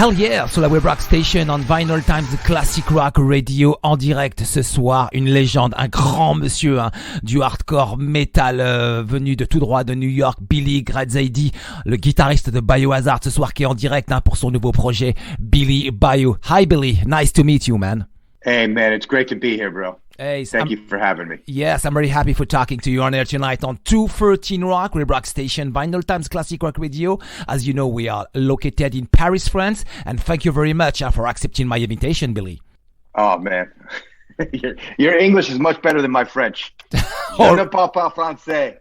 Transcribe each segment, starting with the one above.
Hell yeah, sur la Web Rock Station, on Vinylestimes Classic Rock Radio, en direct ce soir, une légende, un grand monsieur du hardcore metal venu de tout droit de New York, Billy Graziadei, le guitariste de BioHazard ce soir qui est en direct pour son nouveau projet BillyBio. Hi Billy, nice to meet you, man. Hey man, it's great to be here, bro. Hey, Thank you for having me. Yes, I'm very happy for talking to you on air tonight on 213 Rock, Web Rock Station, Vinylestimes Classic Rock Radio. As you know, we are located in Paris, France, and thank you very much for accepting my invitation, Billy. Oh man, your English is much better than my French. Je ne parle pas français.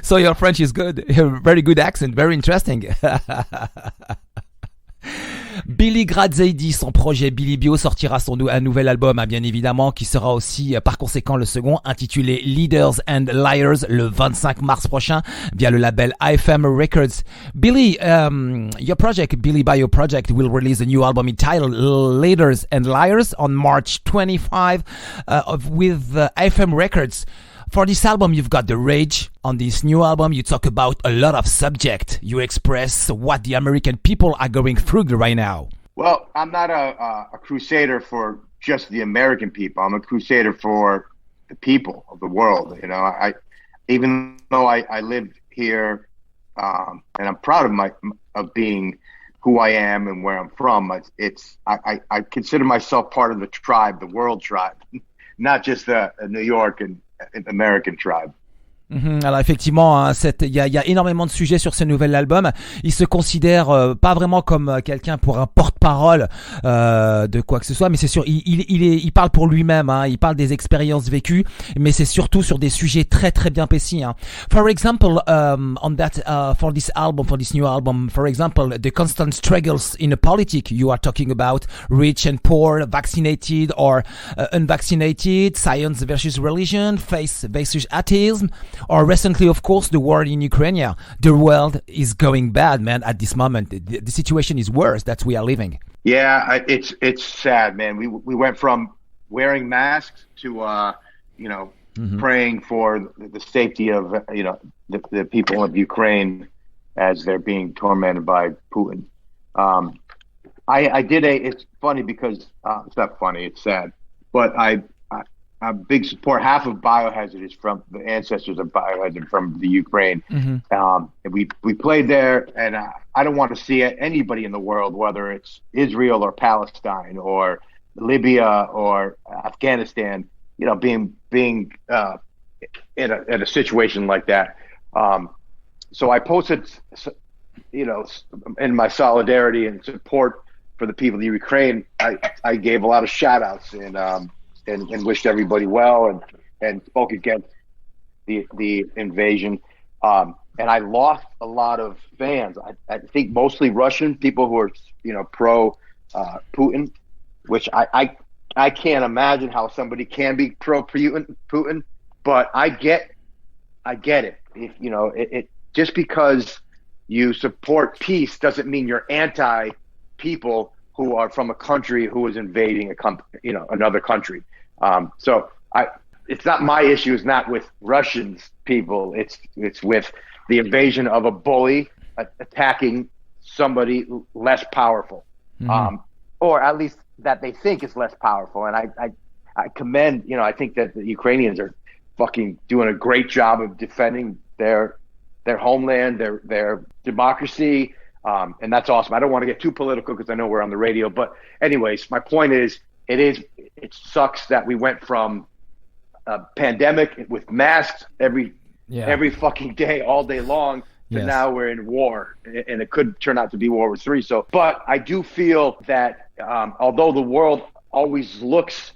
So your French is good. Very good accent, very interesting. Billy Graziadei, son projet BillyBio sortira un nouvel album, bien évidemment, qui sera aussi par conséquent le second, intitulé Leaders and Liars, le 25 mars prochain, via le label IFM Records. Billy, your project, BillyBio project, will release a new album entitled Leaders and Liars on March 25 with IFM Records. For this album, you've got the rage. On this new album, you talk about a lot of subject. You express what the American people are going through right now. Well, I'm not a crusader for just the American people. I'm a crusader for the people of the world. You know, even though I live here, and I'm proud of being who I am and where I'm from. I consider myself part of the tribe, the world tribe, not just the New York and American tribe. Alors effectivement, il y a énormément de sujets sur ce nouvel album. Il se considère pas vraiment comme quelqu'un pour un porte-parole de quoi que ce soit, mais c'est sûr, il parle pour lui-même. Il parle des expériences vécues, mais c'est surtout sur des sujets très très bien précis. For example, on that for this new album, for example, the constant struggles in the politics. You are talking about rich and poor, vaccinated or unvaccinated, science versus religion, faith versus atheism. Or recently, of course, the war in Ukraine. The world is going bad, man, at this moment. The situation is worse that we are living. Yeah, it's sad, man. We went from wearing masks to, praying for the safety of, the people of Ukraine as they're being tormented by Putin. It's funny because, it's not funny, it's sad, but a big support. Half of BioHazard is from the ancestors of BioHazard from the Ukraine. Mm-hmm. And we played there, and I don't want to see anybody in the world, whether it's Israel or Palestine or Libya or Afghanistan, being in a situation like that. So I posted, in my solidarity and support for the people of Ukraine, I gave a lot of shout outs and wished everybody well and spoke against the invasion. And I lost a lot of fans. I think mostly Russian people who are, pro Putin, which I can't imagine how somebody can be pro Putin, but I get it. If it just because you support peace doesn't mean you're anti people who are from a country who is invading another country. So it's not my issue. It's not with Russians people. It's with the invasion of a bully attacking somebody less powerful, or at least that they think is less powerful. And I commend, I think that the Ukrainians are fucking doing a great job of defending their homeland, their democracy. And that's awesome. I don't want to get too political because I know we're on the radio, but anyways, my point is, it sucks that we went from a pandemic with masks every fucking day, all day long, to now we're in war, and it could turn out to be World War III. So, but I do feel that although the world always looks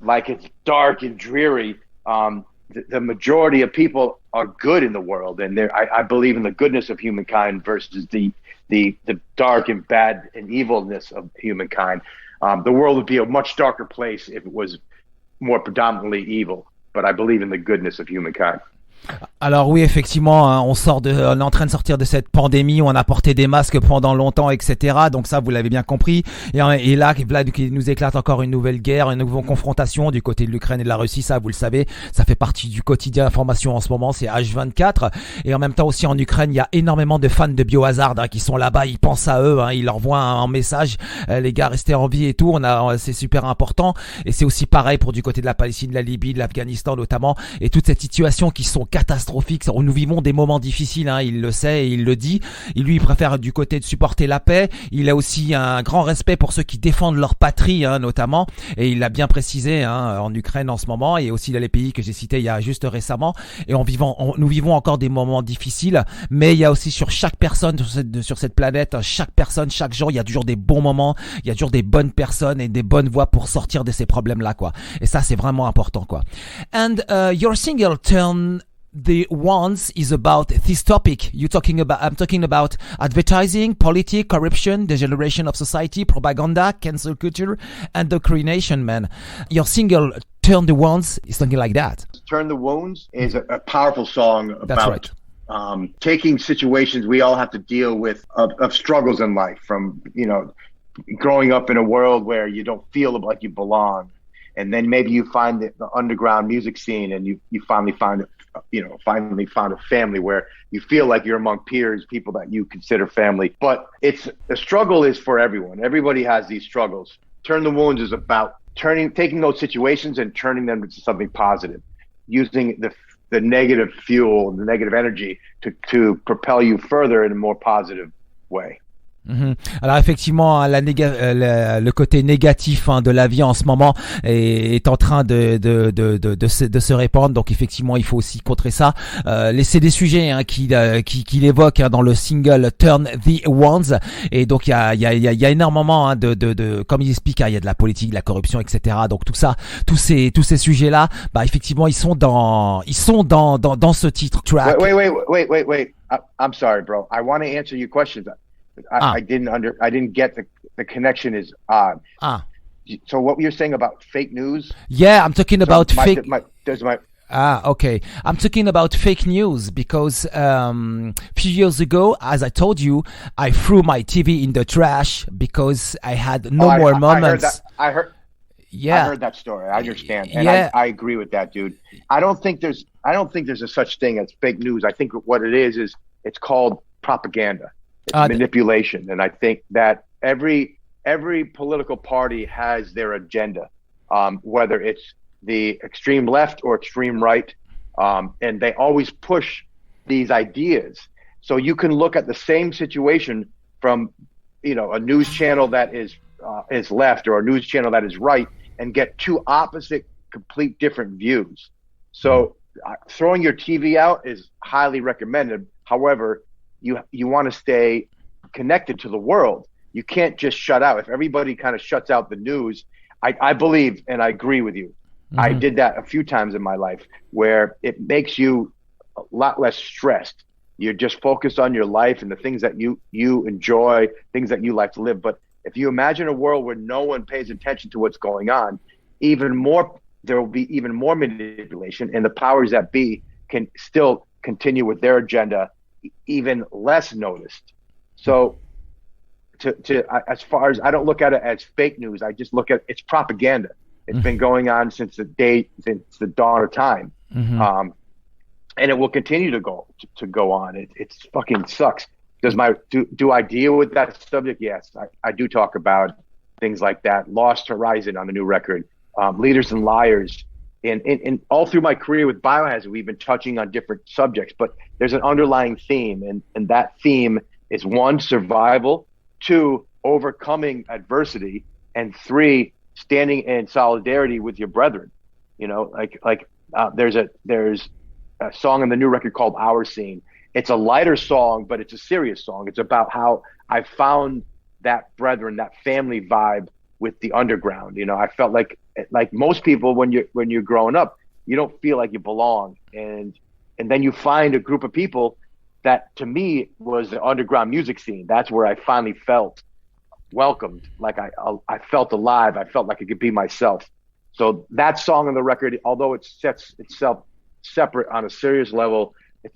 like it's dark and dreary, the majority of people are good in the world, and I believe in the goodness of humankind versus the dark and bad and evilness of humankind. The world would be a much darker place if it was more predominantly evil, but I believe in the goodness of humankind. Alors oui, effectivement, hein, on est en train de sortir de cette pandémie où on a porté des masques pendant longtemps, etc. Donc ça, vous l'avez bien compris. Et là, il nous éclate encore une nouvelle guerre, une nouvelle confrontation du côté de l'Ukraine et de la Russie. Ça, vous le savez, ça fait partie du quotidien d'information en ce moment. C'est H24. Et en même temps aussi en Ukraine, il y a énormément de fans de BioHazard hein, qui sont là-bas. Ils pensent à eux, hein, ils leur envoient un message. Les gars, restez en vie et tout. C'est super important. Et c'est aussi pareil pour du côté de la Palestine, de la Libye, de l'Afghanistan notamment. Et toute cette situation qui sont catastrophiques. Nous vivons des moments difficiles, hein, il le sait et il le dit. Il préfère du côté de supporter la paix. Il a aussi un grand respect pour ceux qui défendent leur patrie, hein, notamment. Et il l'a bien précisé hein, en Ukraine en ce moment et aussi dans les pays que j'ai cités il y a juste récemment. Et nous vivons encore des moments difficiles, mais il y a aussi sur chaque personne sur cette planète, chaque personne, chaque jour, il y a toujours des bons moments, il y a toujours des bonnes personnes et des bonnes voies pour sortir de ces problèmes-là, quoi. Et ça, c'est vraiment important, quoi. And your single Turn the Ones is about this topic. I'm talking about advertising, politics, corruption, degeneration of society, propaganda, cancel culture, and indoctrination, man. Your single Turn the Ones is something like that. Turn the Wounds is a powerful song about That's right. Taking situations we all have to deal with of struggles in life, from, you know, growing up in a world where you don't feel like you belong. And then maybe you find the underground music scene and you finally found a family where you feel like you're among peers, people that you consider family. But the struggle is for everyone. Everybody has these struggles. Turn the Wounds is about taking those situations and turning them into something positive, using the negative fuel, the negative energy to propel you further in a more positive way. Alors effectivement, le côté négatif hein, de la vie en ce moment est en train de se répandre. Donc effectivement, il faut aussi contrer ça. C'est des sujets hein, qu'il évoque hein, dans le single Turn the Ones. Et donc il y a énormément hein, comme il explique, hein, il y a de la politique, de la corruption, etc. Donc tout ça, tous ces sujets-là, bah effectivement, ils sont dans ce titre track. Wait. I'm sorry, bro. I want to answer your questions. I didn't get the connection is odd. So what you're saying about fake news? Yeah, I'm talking about fake. Okay. I'm talking about fake news because few years ago, as I told you, I threw my TV in the trash because I had no more moments. I heard that story. I understand, and yeah. I agree with that, dude. I don't think there's a such thing as fake news. I think what it is it's called propaganda. It's manipulation. And I think that every political party has their agenda, whether it's the extreme left or extreme right, and they always push these ideas. So you can look at the same situation from, you know, a news channel that is left or a news channel that is right, and get two opposite, complete different views. So throwing your TV out is highly recommended. However, you want to stay connected to the world. You can't just shut out. If everybody kind of shuts out the news, I believe, and I agree with you. Mm-hmm. I did that a few times in my life where it makes you a lot less stressed. You're just focused on your life and the things that you enjoy, things that you like to live. But if you imagine a world where no one pays attention to what's going on, there will be even more manipulation, and the powers that be can still continue with their agenda even less noticed. So as far as, I don't look at it as fake news, I just look at it's propaganda. It's been going on since the dawn of time. Mm-hmm. And it will continue to go on. It fucking sucks. Do I deal with that subject? Yes, I do talk about things like that. Lost Horizon on the new record, Leaders and Liars. And all through my career with BioHazard, we've been touching on different subjects, but there's an underlying theme, and that theme is 1, survival, 2, overcoming adversity, and 3, standing in solidarity with your brethren. You know, there's a song on the new record called Our Scene. It's a lighter song, but it's a serious song. It's about how I found that brethren, that family vibe with the underground. You know, I felt like most people, when you're growing up, you don't feel like you belong, and then you find a group of people that, to me, was the underground music scene. That's where I finally felt welcomed, like I felt alive. I felt like I could be myself. So that song on the record, although it sets itself separate on a serious level.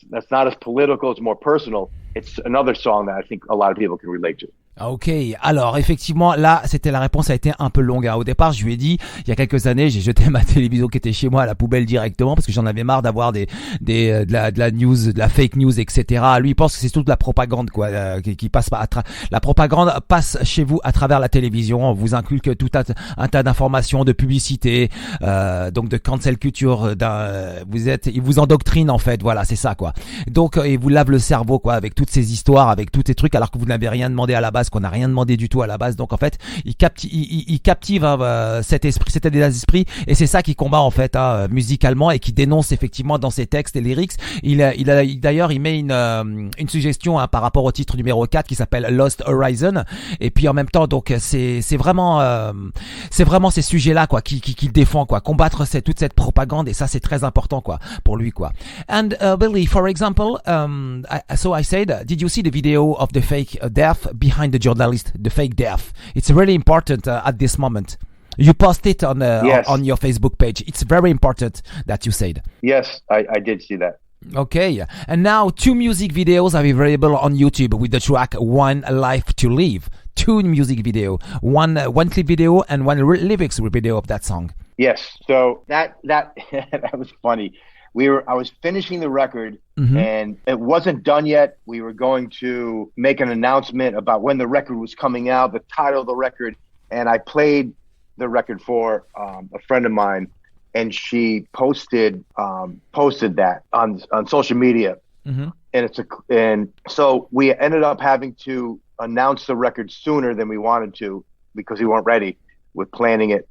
That's not as political, it's more personal. It's another song that I think a lot of people can relate to. Ok, alors effectivement là c'était la réponse a été un peu longue. Au départ je lui ai dit il y a quelques années j'ai jeté ma télévision qui était chez moi à la poubelle directement parce que j'en avais marre d'avoir de la news, de la fake news, etc. Lui il pense que c'est toute la propagande quoi qui passe par la propagande passe chez vous à travers la télévision. On vous inculque tout un tas d'informations, de publicité, donc de cancel culture. Il vous endoctrine en fait. Voilà c'est ça quoi. Donc il vous lave le cerveau quoi avec toutes ces histoires, avec tous ces trucs alors que vous n'avez rien demandé à la base. Qu'on n'a rien demandé du tout à la base, donc en fait il captive cet état d'esprit et c'est ça qui combat en fait musicalement et qui dénonce effectivement dans ses textes et lyrics. D'ailleurs il met une suggestion par rapport au titre numéro 4 qui s'appelle Lost Horizon et puis en même temps donc c'est vraiment ces sujets là quoi qu'il défend quoi, combattre toute cette propagande et ça c'est très important quoi pour lui quoi. And Billy, for example, so I said, did you see the video of the fake death behind the journalist, the fake death? It's really important at this moment. You post it on yes. on your Facebook page. It's very important that you said. Yes, I did see that. Okay, and now 2 music videos are available on YouTube with the track One Life to Live. 2 music video, one clip video and one lyrics video of that song. Yes, so that that was funny. I was finishing the record and it wasn't done yet. We were going to make an announcement about when the record was coming out, the title of the record. And I played the record for a friend of mine and she posted that on social media. And so we ended up having to announce the record sooner than we wanted to because we weren't ready with planning it.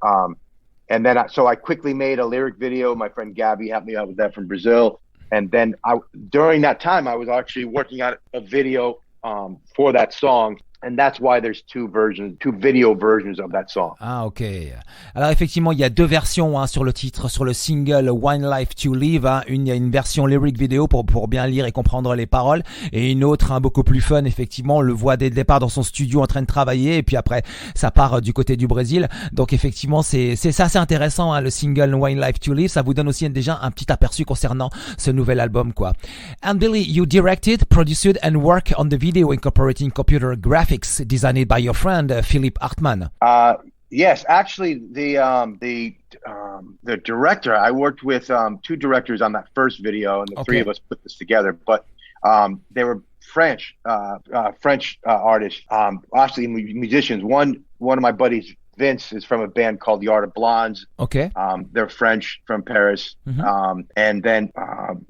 And then so I quickly made a lyric video. My friend Gabby helped me out with that from Brazil. And then during that time, I was actually working on a video for that song. And that's why there's 2 video versions of that song. Ah, ok. Alors, effectivement, il y a 2 versions sur le titre, sur le single One Life to Live. Il y a une version lyric vidéo pour bien lire et comprendre les paroles. Et une autre, beaucoup plus fun, effectivement. On le voit dès le départ dans son studio en train de travailler. Et puis après, ça part du côté du Brésil. Donc, effectivement, c'est intéressant, le single One Life to Live. Ça vous donne aussi déjà un petit aperçu concernant ce nouvel album, quoi. And Billy, you directed, produced, and worked on the video incorporating computer graphics designed by your friend Philip Hartman. Yes, actually, the director. I worked with 2 directors on that first video, and the 3 of us put this together. But they were French artists, actually musicians. One of my buddies, Vince, is from a band called The Art of Blondes. Okay. They're French from Paris. And then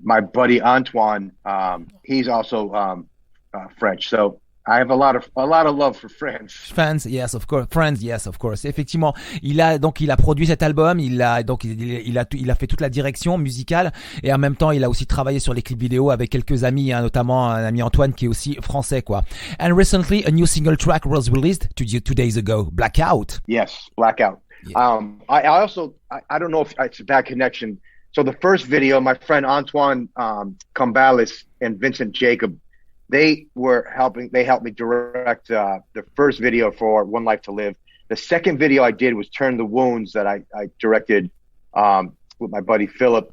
my buddy Antoine, he's also French. So I have a lot of love for French. Friends, yes, of course. Friends, yes, of course. Effectivement, il a produit cet album. Il a fait toute la direction musicale et en même temps, il a aussi travaillé sur les clips vidéo avec quelques amis, notamment un ami Antoine qui est aussi français, quoi. And recently, a new single track was released 2 days ago. Blackout. Yes, Blackout. Yeah. I also don't know if it's a bad connection. So the first video, my friend Antoine Combales and Vincent Jacob, they helped me direct the first video for One Life to Live. The second video I did was Turn the Wounds that I directed with my buddy Philip,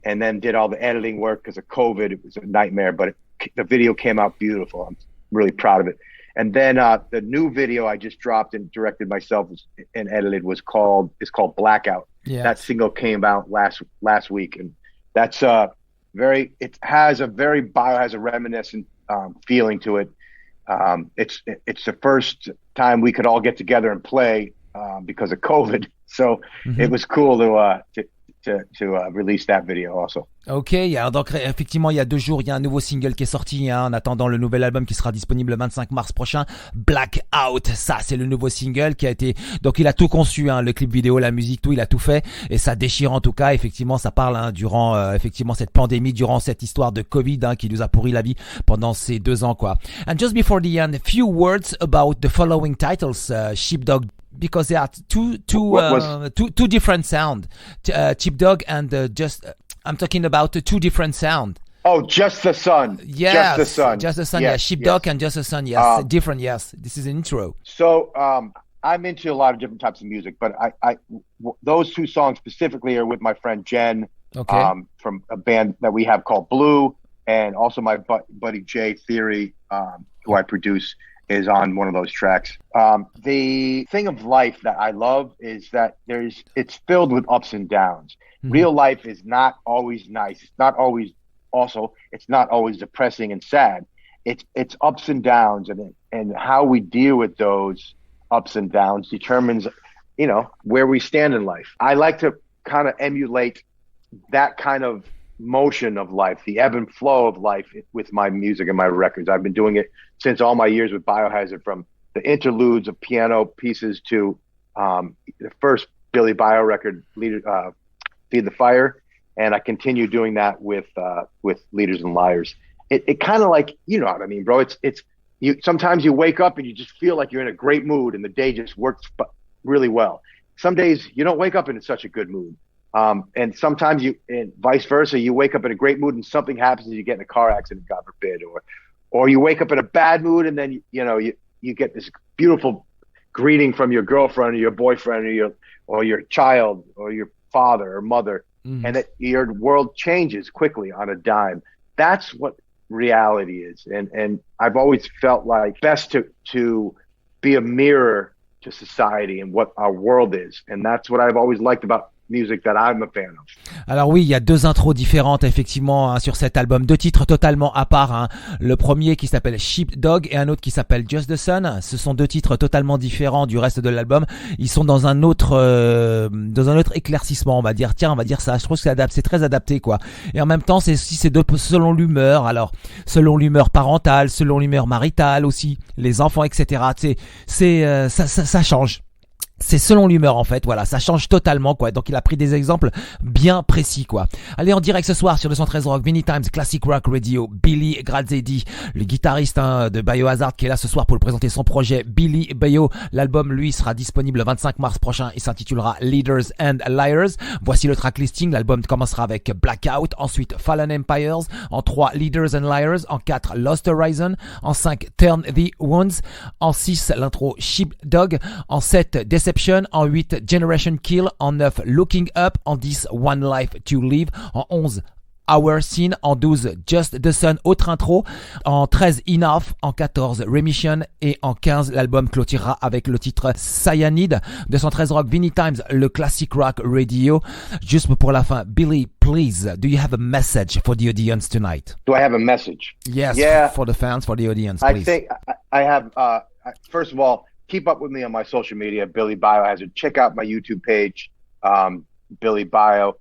and then did all the editing work because of COVID. It was a nightmare, but the video came out beautiful. I'm really proud of it. And then the new video I just dropped and directed myself and edited is called Blackout. Yeah. That single came out last week, and that's it has a very BioHazard reminiscent feeling to it. It's the first time we could all get together and play because of COVID, so it was cool to release that video also. Ok, alors donc effectivement il y a 2 jours il y a un nouveau single qui est sorti en attendant le nouvel album qui sera disponible le 25 mars prochain. Blackout, ça c'est le nouveau single qui a été, donc il a tout conçu, le clip vidéo, la musique, tout, il a tout fait et ça déchire en tout cas. Effectivement ça parle durant effectivement cette pandémie, durant cette histoire de Covid qui nous a pourri la vie pendant ces 2 ans quoi. And just before the end, a few words about the following titles, Sheepdog, because they are two different sound, Sheepdog and I'm talking about 2 different sound. Oh, Just the Sun. Yes, Just the Sun. Just the Sun. Yes, Sheepdog yes. And Just the Sun. Yes, different. Yes, this is an intro. So I'm into a lot of different types of music, but I those 2 songs specifically are with my friend Jen. from a band that we have called Blue, and also my buddy Jay Theory, who I produce, is on one of those tracks. The thing of life that I love is that it's filled with ups and downs. Mm-hmm. Real life is not always nice. It's not always depressing and sad. It's ups and downs, and how we deal with those ups and downs determines, where we stand in life. I like to kind of emulate that kind of motion of life, the ebb and flow of life with my music and my records. I've been doing it since all my years with BioHazard, from the interludes of piano pieces to the first BillyBio record, Feed the Fire, and I continue doing that with Leaders and Liars. It kind of like, you know what I mean, bro? It's you. Sometimes you wake up and you just feel like you're in a great mood and the day just works really well. Some days you don't wake up in such a good mood. And sometimes and vice versa, you wake up in a great mood and something happens and you get in a car accident, God forbid, or you wake up in a bad mood and then, you get this beautiful greeting from your girlfriend or your boyfriend or your child or your father or mother, and that your world changes quickly on a dime. That's what reality is. And I've always felt like best to be a mirror to society and what our world is. And that's what I've always liked about music that I'm a fan of. Alors oui, il y a deux intros différentes effectivement sur cet album, deux titres totalement à part. Le premier qui s'appelle Sheepdog et un autre qui s'appelle Just the Sun. Ce sont deux titres totalement différents du reste de l'album. Ils sont dans un autre éclaircissement, on va dire. Tiens, on va dire ça. Je trouve que c'est très adapté quoi. Et en même temps, c'est deux selon l'humeur. Alors selon l'humeur parentale, selon l'humeur maritale aussi, les enfants, etc. Ça change. C'est selon l'humeur en fait, voilà, ça change totalement quoi. Donc il a pris des exemples bien précis quoi. Allez, en direct ce soir sur 213 Rock, Vinylestimes, Classic Rock Radio, Billy Graziadei, le guitariste de BioHazard qui est là ce soir pour nous présenter son projet BillyBio. L'album lui sera disponible le 25 mars prochain et s'intitulera Leaders and Liars. Voici le track listing, l'album commencera avec Blackout, ensuite Fallen Empires, en 3 Leaders and Liars, en 4 Lost Horizon, en 5 Turn the Wounds, en 6 l'intro Sheepdog, en 7 Deception, en 8 Generation Kill, en 9 Looking Up, en 10 One Life to Live, en 11 Our Scene, en 12 Just the Sun, autre intro, en 13 Enough, en 14 Remission et en 15 l'album clôturera avec le titre Cyanide. 213 Rock, Vinylestimes, le Classic Rock Radio. Juste pour la fin, Billy, please, do you have a message for the audience tonight? Do I have a message? Yes, yeah. For the fans, for the audience, please. I think I have, first of all, keep up with me on my social media, Billy BioHazard. Check out my YouTube page, BillyBio.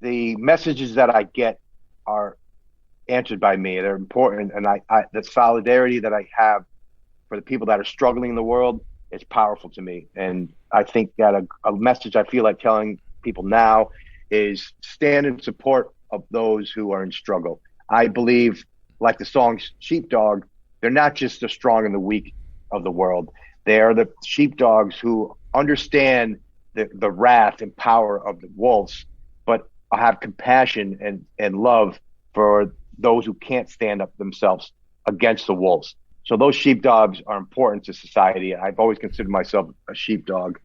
The messages that I get are answered by me. They're important, and the solidarity that I have for the people that are struggling in the world is powerful to me. And I think that a message I feel like telling people now is stand in support of those who are in struggle. I believe, like the song Sheepdog, they're not just the strong and the weak of the world. They are the sheepdogs who understand the wrath and power of the wolves, but have compassion and love for those who can't stand up themselves against the wolves. So those sheepdogs are important to society. I've always considered myself a sheepdog.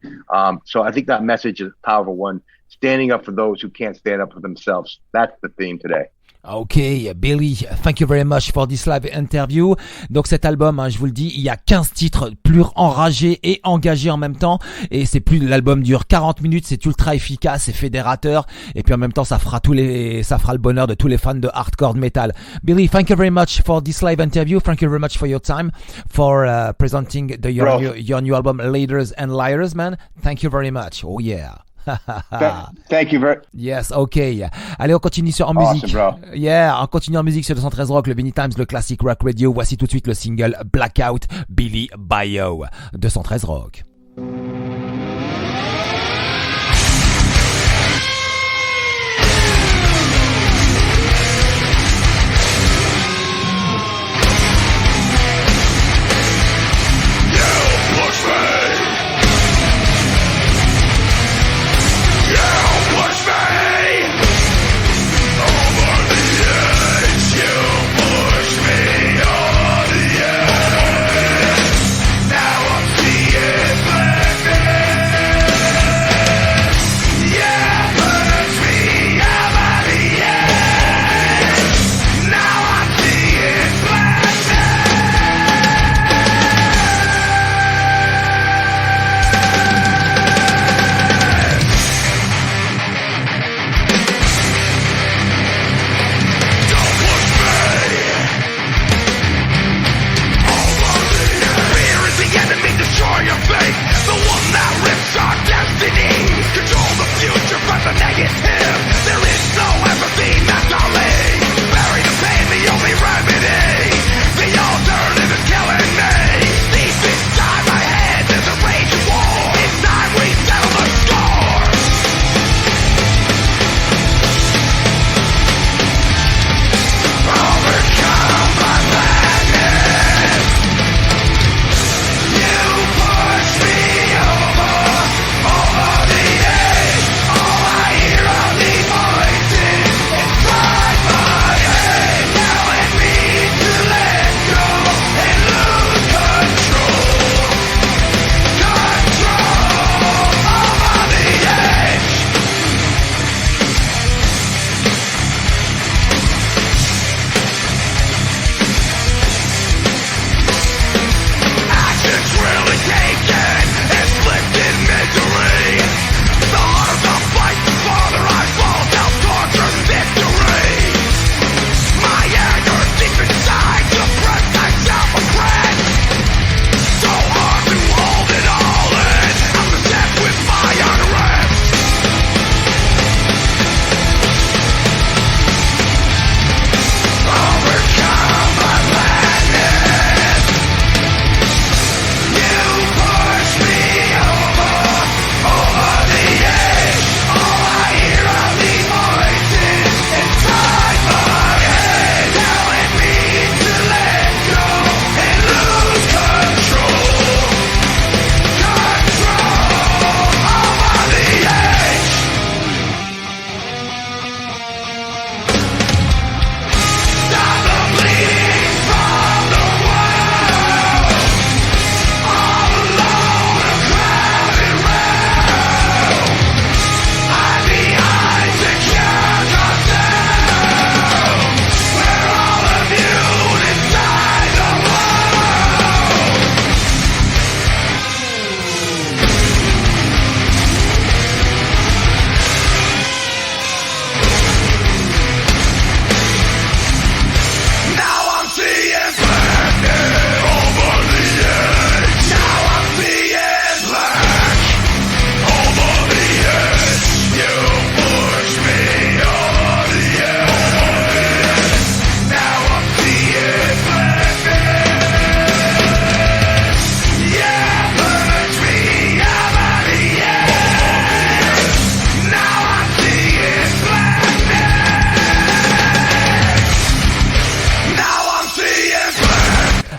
So I think that message is a powerful one. Standing up for those who can't stand up for themselves. That's the theme today. Ok, Billy, thank you very much for this live interview. Donc cet album, je vous le dis, il y a 15 titres plus enragés et engagés en même temps. Et l'album dure 40 minutes, c'est ultra efficace, c'est fédérateur. Et puis en même temps, ça fera le bonheur de tous les fans de hardcore metal. Billy, thank you very much for this live interview. Thank you very much for your time, for presenting your new album, Leaders and Liars, man. Thank you very much. Oh yeah. Thank you very. Yes, okay. Allez, on continue en musique. Bro. Yeah, on continue en musique sur 213 Rock, le Vinylestimes, le Classic Rock Radio. Voici tout de suite le single Blackout, BillyBio, 213 Rock. Now I'm seeing black.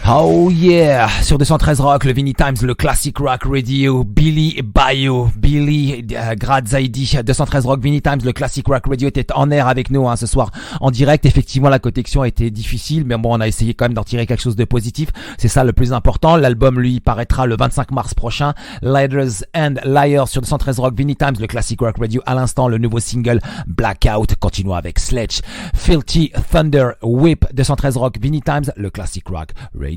Oh yeah, sur 213 Rock, le Vinylestimes, le Classic Rock Radio, BillyBio, Billy Graziadei, 213 Rock, Vinylestimes, le Classic Rock Radio était en air avec nous ce soir en direct. Effectivement, la connexion était difficile, mais bon, on a essayé quand même d'en tirer quelque chose de positif. C'est ça le plus important. L'album, lui, paraîtra le 25 mars prochain. Lighters and Liars sur 213 Rock, Vinylestimes, le Classic Rock Radio. À l'instant, le nouveau single Blackout. Continuons avec Sledge, Filthy Thunder, Whip, 213 Rock, Vinylestimes, le Classic Rock Radio.